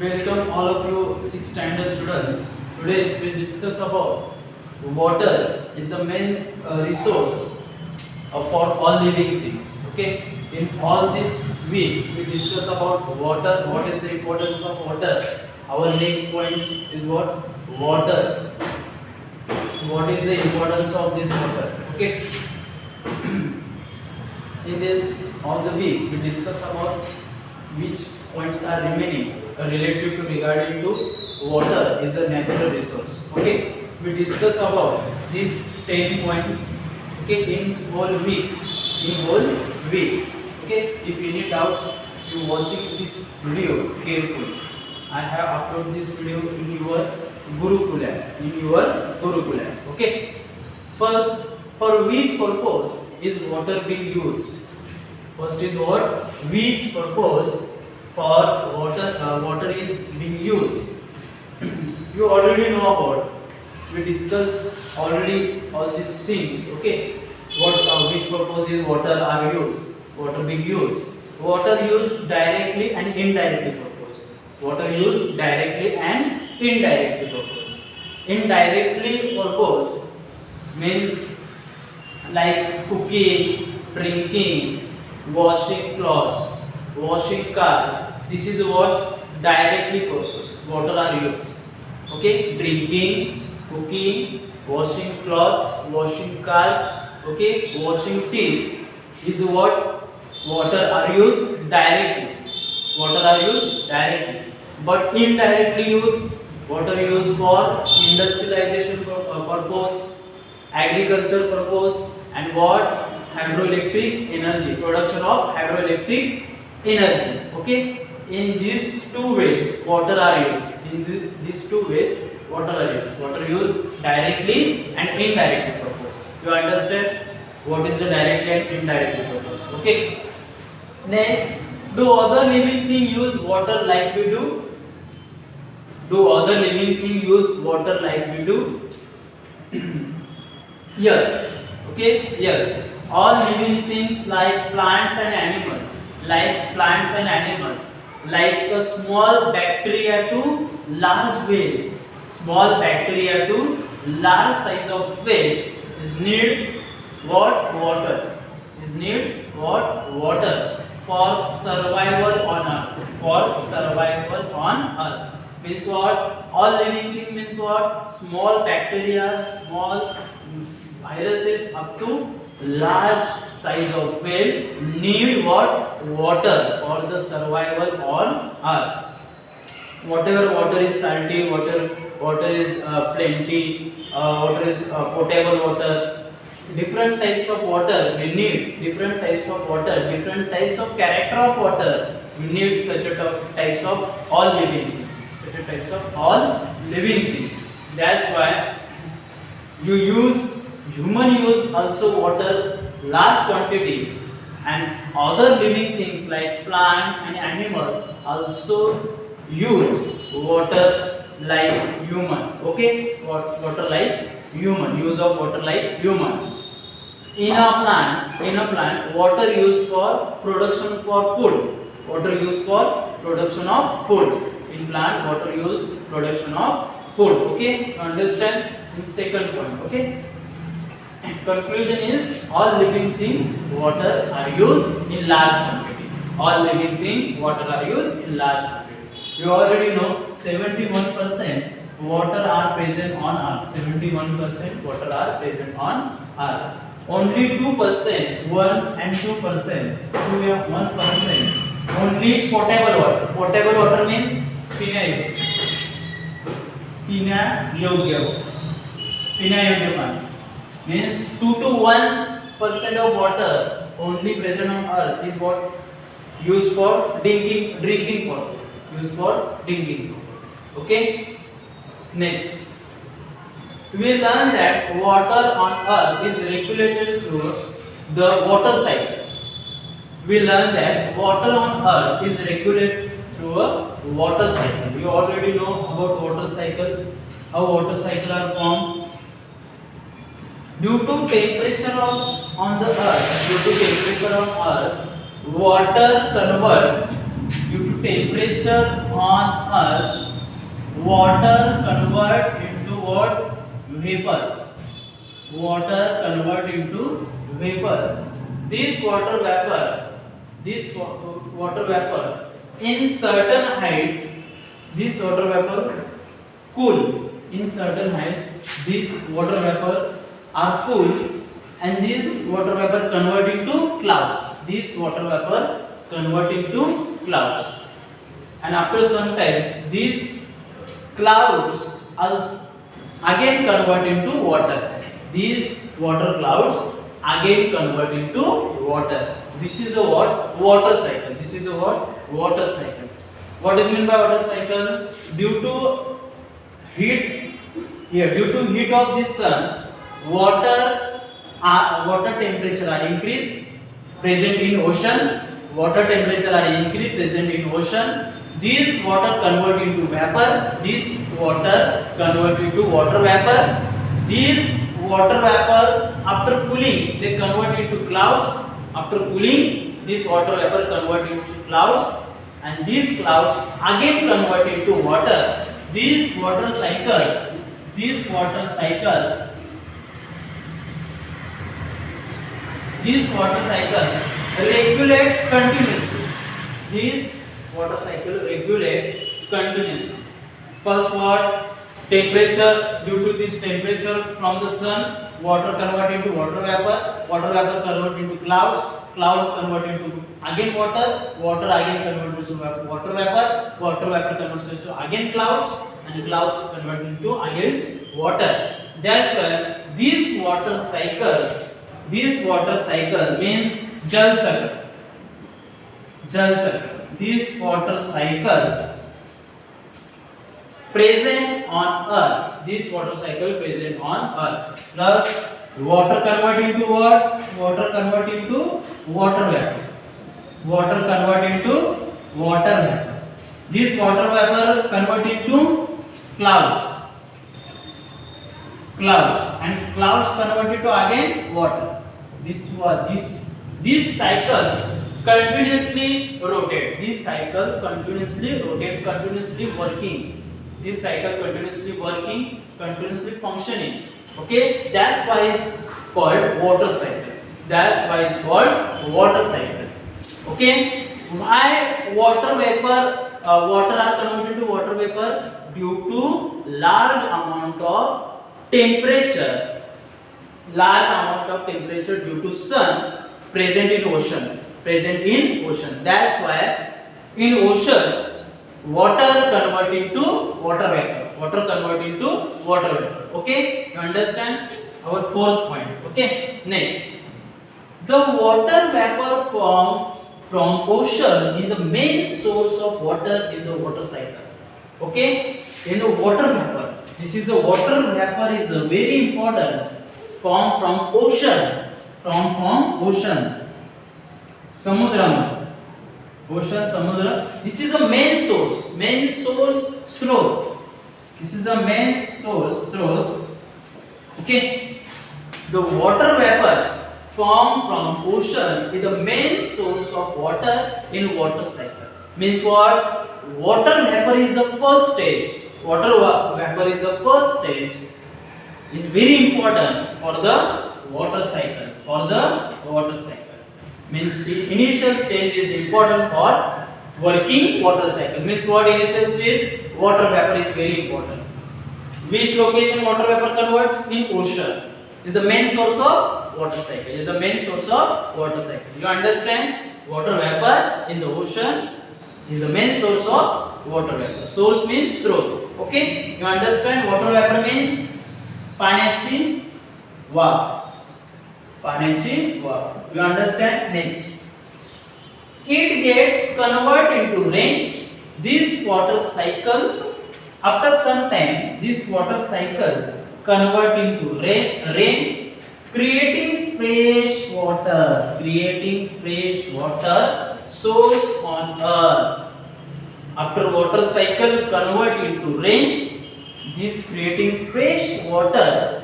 Welcome all of you 6th standard students. Today we discuss about water is the main resource for all living things. Okay. In all this week we discuss about water. What is the importance of water? Our next point is what? Water. What is the importance of this water? Okay. In this all the week we discuss about which points are remaining related to regarding to water is a natural resource. Okay, we discuss about these 10 points. Okay, in whole week. Okay, if any doubts, you watching this video carefully. I have uploaded this video in your Gurukula. Okay, first, for which purpose is water being used? First is what? Which purpose for water is being used? You already know about. We discussed already all these things. Okay. Which purpose is water are used? Water being used. Water used directly and indirectly purpose. Water used directly and indirectly purpose. Indirectly purpose means like cooking, drinking, washing clothes, washing cars. This is what directly purpose water are used. Okay, drinking, cooking, washing clothes, washing cars. Okay, washing teeth is what water are used directly. Water are used directly, but indirectly used. Water used for industrialization purpose, agriculture purpose, and what? Hydroelectric energy, production of hydroelectric energy. Okay, in these two ways water are used. In these two ways water are used. Water used directly and indirectly purpose. You understand what is the directly and indirectly purpose? Okay. Next, do other living thing use water like we do? Do other living thing use water like we do? Yes. Okay. Yes. All living things like plants and animals, like a small bacteria to large whale, small bacteria to large size of whale is need what? Water. Is need what? Water for survival on earth. For survival on earth means what? All living thing means what? Small bacteria, small viruses up to large size of whale need what? Water for the survival on earth. Whatever water is salty, water is plenty, water is potable water. Different types of water we need. Different types of water, different types of character of water. We need such a types of all living thing. Such a types of all living thing. That's why human use also water large quantity, and other living things like plant and animal also use water like human. Okay, water like human, use of water like human. In a plant water used for production for food. Water used for production of food. In plants water used production of food. Okay, you understand? In second point. Okay, conclusion is all living thing water are used in large quantity. All living thing water are used in large quantity. You already know 71% water are present on earth. 71% water are present on earth. Only 2%, 1 and 2%, 1%, only potable water. Potable water means पिण्या योग्य पानी means 2 to 1% of water only present on earth is what used for drinking purpose. Used for drinking purpose. Okay. Next, we learn that water on earth is regulated through the water cycle. We learn that water on earth is regulated through a water cycle. You already know about water cycle. How water cycle are formed? Due to temperature on the earth, water convert due to temperature on earth, water convert into what? Vapors. Water convert into vapors. This water vapor in certain height, this water vapor cool. In certain height, this water vapor are cool, and this water vapor convert into clouds. This water vapor convert into clouds, and after some time, these clouds also again convert into water. These water clouds again convert into water. This is a what? Water cycle. This is a what? Water cycle. What is meant by water cycle? Due to heat, here due to heat of the sun, water temperature are increased present in ocean. Water temperature are increased present in ocean. This water convert into vapor. This water convert into water vapor. These water vapor after cooling they convert into clouds. After cooling, this water vapor convert into clouds, and these clouds again convert into water. This water cycle regulate continuously. This water cycle regulate continuously. First what? Temperature. Due to this temperature from the sun, water convert into water vapor. Water vapor convert into clouds. Clouds convert into again water. Water again convert into water vapor. Water vapor converts into again clouds, and clouds convert into again water. That's why this water cycle means Jal Chakra. Jal Chakra. This water cycle present on earth. This water cycle present on earth. Plus water convert into what? Water convert into water vapor. Water convert into water vapor. This water vapor convert into clouds. And clouds convert into again water. This cycle continuously rotate. This cycle continuously rotate, continuously working. This cycle continuously working, continuously functioning. Okay, that's why it's called water cycle. That's why it's called water cycle. Okay, why water vapor? Water are converted to water vapor due to large amount of temperature. Large amount of temperature due to sun present in ocean. That's why in ocean water convert into water vapor. Okay, you understand our fourth point. Okay, next, the water vapor formed from ocean is the main source of water in the water cycle. Okay, in the water vapor, this is the water vapor is very important, formed from ocean. Samudra. This is the main source स्रोत. This is the main source स्रोत. Okay, the water vapor formed from ocean is the main source of water in water cycle. Means what? Water vapor is the first stage. Is very important for the water cycle. Means the initial stage is important for working water cycle. Means what? Initial stage, water vapor is very important. Which location water vapor converts? In ocean. Is the main source of water cycle. You understand? Water vapor in the ocean is the main source of water vapor. Source means स्रोत. Okay? You understand? Water vapor means पाण्याची वाफ. You understand? Next, it gets converted into rain. This water cycle, after some time, this water cycle convert into rain, creating fresh water source on earth. After water cycle convert into rain, this creating fresh water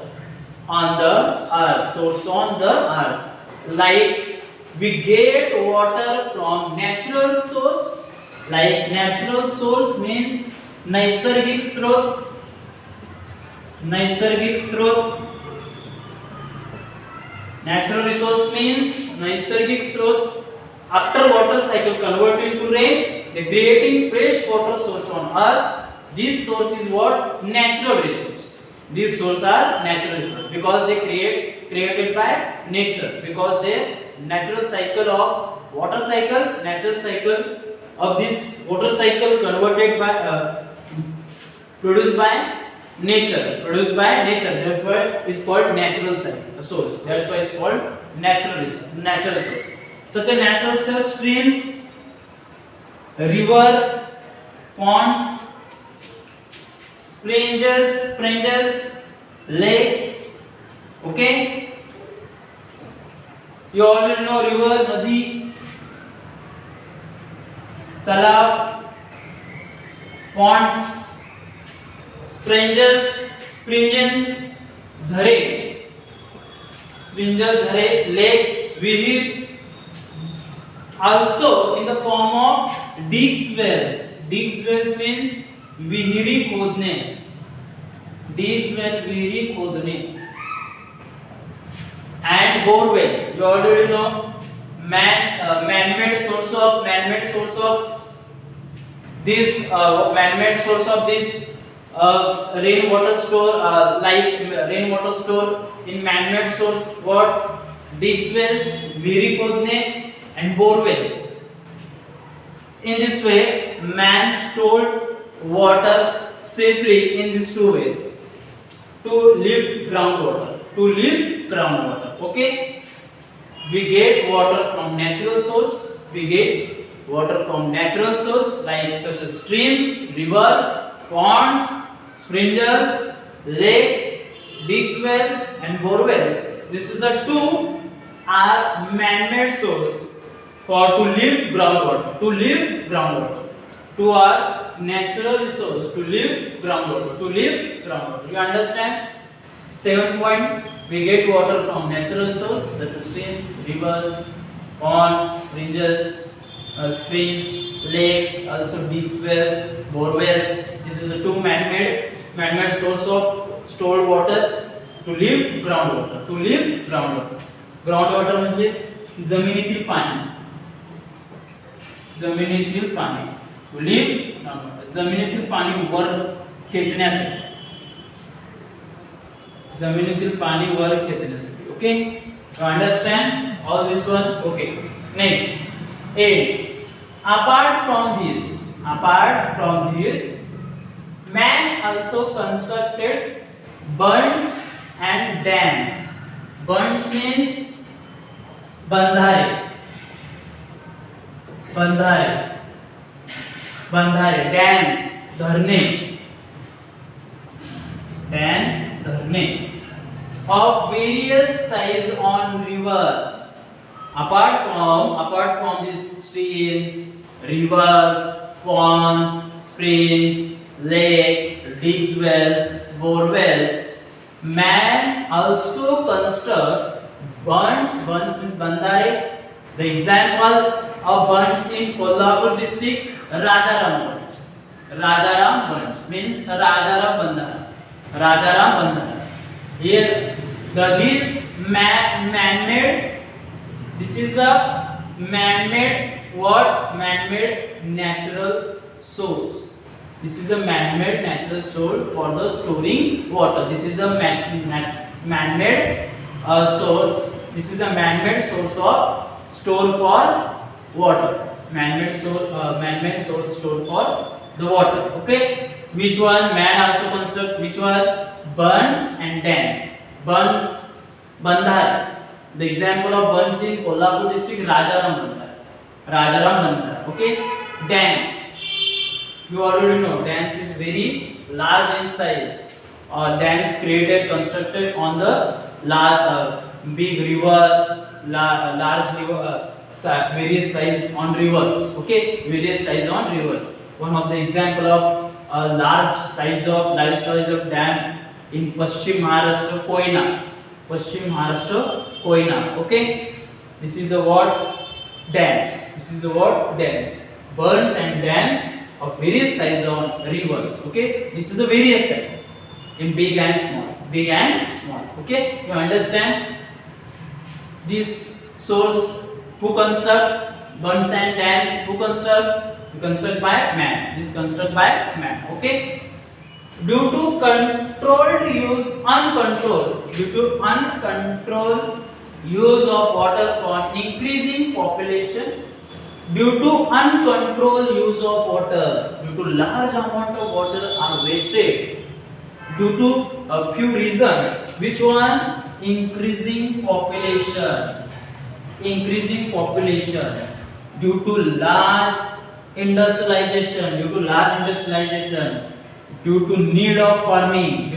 on the earth, source on the earth. Like we get water from natural source, Like natural source means नैसर्गिक स्रोत, नैसर्गिक स्रोत. Natural resource means नैसर्गिक स्रोत. After water cycle converted into rain, they creating fresh water source on earth. This source is what? Natural resource. These sources are natural resource because they created by nature, because they natural cycle of water cycle, natural cycle of this water cycle converted by produced by nature, that's why it's called natural cycle source. That's why it's called natural source. Such a natural source streams, river, ponds, springes, lakes. Okay, you already know river, nadi, talab, ponds, springes, झरे, lakes, vihir. Also in the form of digs wells. Digs wells means विहिरी खोदने. Digs well, विहिरी खोदने. And borewell. You already know man-made source of this rainwater store, like rainwater store in man-made source. What? Digs wells, विहिरी खोदने, and borewells. In this way, man stored water safely in these two ways to lift groundwater. Okay, we get water from natural source. Like such as streams, rivers, ponds, springes, lakes, digs wells, and borewells. This is the two are man-made source for to lift groundwater. Two are natural resource to lift groundwater. You understand? 7 point. We get water from natural source such as streams, rivers, ponds, springs, lakes, also digs wells, borewells. This is the two man-made source of stored water to lift groundwater. Groundwater म्हणजे जमिनीतील पाणी. To lift groundwater. जमिनीतील पाणी वर खेचण्यासाठी. Okay, you understand all this one? Okay, next 8. Apart from this, man also constructed bunds and dams. Bunds means bandhare. Dams, dharne of various size on river. Apart from these streams, rivers, ponds, springs, lake, digs wells, borewells, man also construct bunds means bandhare. The example of bunds in Kolhapur district, Rajaram bunds means Rajaram bandhara. Here this man-made. This is a man-made what? Man-made natural source. This is a man-made natural source for the storing water. This is a man-made source. This is a man-made source of store for water. Man-made source store for the water. Okay. Which one? Man also construct. Which one? Bunds and dams. Bunds, bandhara. The example of bunds in Kolhapur district, Rajaram bandhara. Okay. Dams. You already know dams is very large in size. Dams constructed on the big river, large river, various size on rivers. Okay. Various size on rivers. One of the example of a large size of dam in Paschim Maharashtra, Koyna. Okay, this is the word dams. bunds and dams of various size on rivers. Okay, this is a various size in big and small. Okay, you understand this source? Who construct bunds and dams? Who construct? You construct by man. This construct by man. Okay. Due to uncontrolled use of water for increasing population, due to uncontrolled use of water, due to large amount of water are wasted, due to a few reasons. Which one? Increasing population, due to large industrialization, due to need of farming,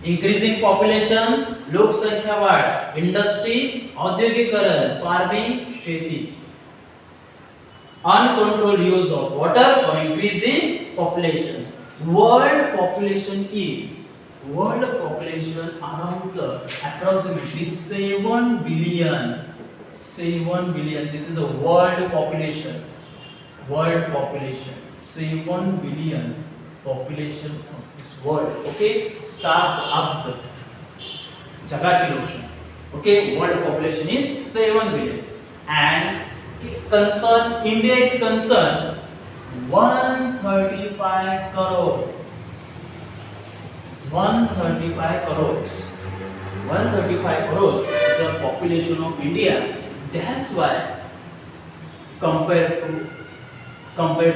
increasing population, लोकसंख्या वाढ, industry, औद्योगिकरण, farming, शेती. Uncontrolled use of water for increasing population. World population around approximately 7 billion. This is the world population. 7 billion population of this world. Okay, 7 अब्ज जगाची लोकसंख्या. Okay, world population is 7 billion, and India is concerned 135 crore. 135 crores is the population of India. That's why compared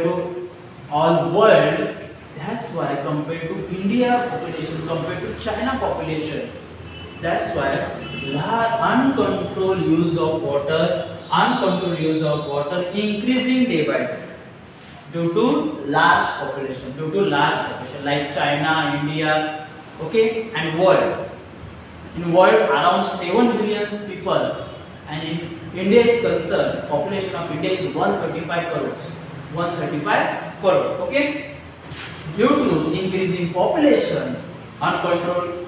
to all world, that's why compared to India population, compared to China population, that's why uncontrolled use of water increasing day by day due to large population, like China, India. Okay, and world. In world around 7 billion people, and in India is concerned, population of India is 135 crores. 135 crore. Okay, due to increasing population, uncontrolled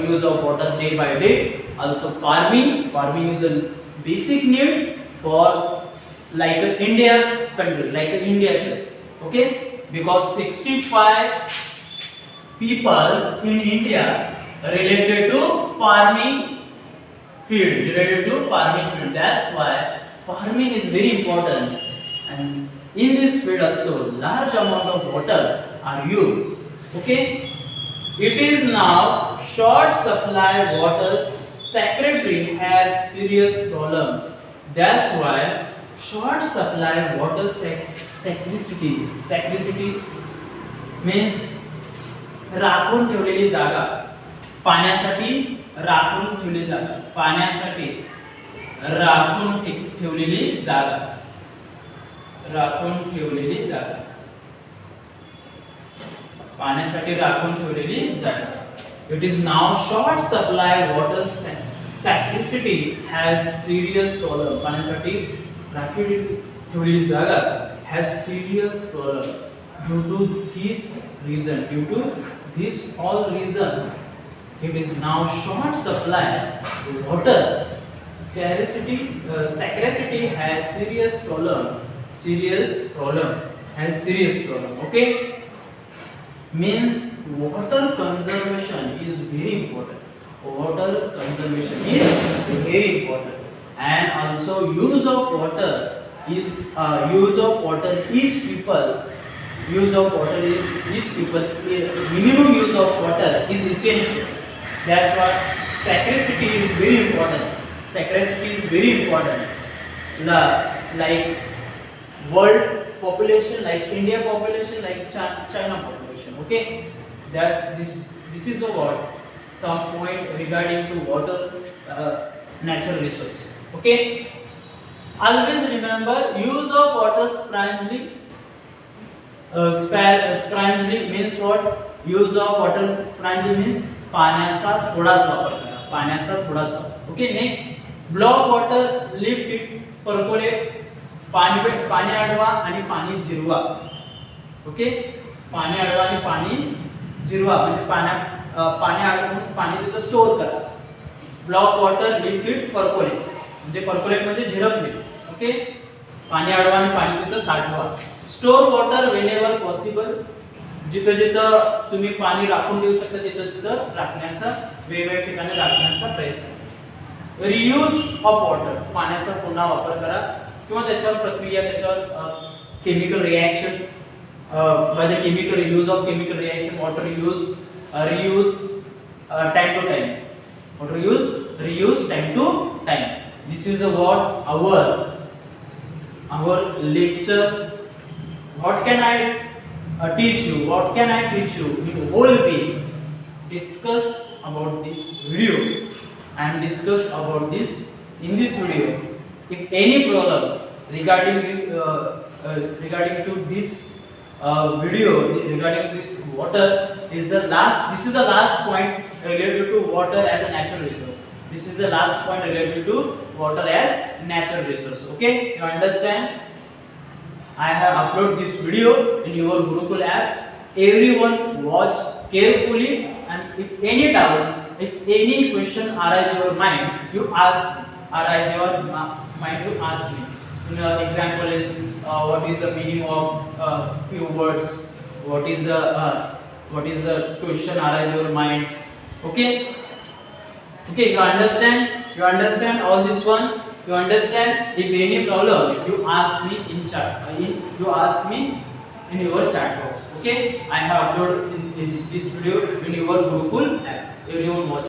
use of water day by day, also farming is a basic need for like an India country. Okay, because 65 people in India related to farming field. That's why farming is very important, and in this field also large amount of water are used. Okay, it is now short supply water. Secretary has serious problem. That's why short supply water scarcity means राखून ठेवलेली जागा, पाण्यासाठी राखून ठेवलेली जागा, पाण्यासाठी राखून ठेवलेली जागा. It is now short supply water scarcity has serious problem. पाण्यासाठी राखून ठेवलेली जागा has serious problem. Due to this all reason, it is now short supply water scarcity has serious problem. Okay, means water conservation is very important. And also use of water each people minimum use of water is essential. That's why scarcity is very important. Like world population, like India population, like China population. Okay, this is about some point regarding to water, natural resource. Okay, always remember use of water sparingly. Sparingly means what? Use of water sparingly means पाण्याचा थोडाच वापर करा. Okay, next, block water, lift it, percolate. पाणी अडवा आणि पाणी Zirwa. Okay, पाणी अडवा आणि पाणी जिरवा म्हणजे पाणी अडवून पाणी तिथे स्टोर करा. Block water, lift it, percolate म्हणजे परकोलेट म्हणजे झिरपणे. ओके, पाणी अडवा आणि पाणी तिथं साठवा. स्टोर वॉटर व्हेनेवर पॉसिबल, जिथं जिथं तुम्ही पाणी राखून देऊ शकता तिथं तिथं राखण्याचा, वेगवेगळ्या ठिकाणी राखण्याचा प्रयत्न. रियूज ऑफ वॉटर, पाण्याचा पुन्हा वापर करा किंवा त्याच्यावर प्रक्रिया, त्याच्यावर chemical reaction, by the chemical use of chemical reaction, water use, reuse, time to time, water use, reuse, time to time. This is a what our lecture. What can I teach you? What can I teach you? We will be discuss about this video and discuss about this in this video. If any problem regarding to this video regarding this water is the last, this is the last point related to water as a natural resource. This is the last point related to water as natural resource. Okay, you understand? I have uploaded this video in your Gurukul app. Everyone watch carefully, and if any doubts, if any question arise your mind, you ask me. Example is what is the meaning of few words, what is the question arise your mind. Okay, you understand all this one. You understand? If any problem, you ask me in chat, you ask me in your chat box. Okay, I have uploaded in this video in your Gurukul app. Everyone watch.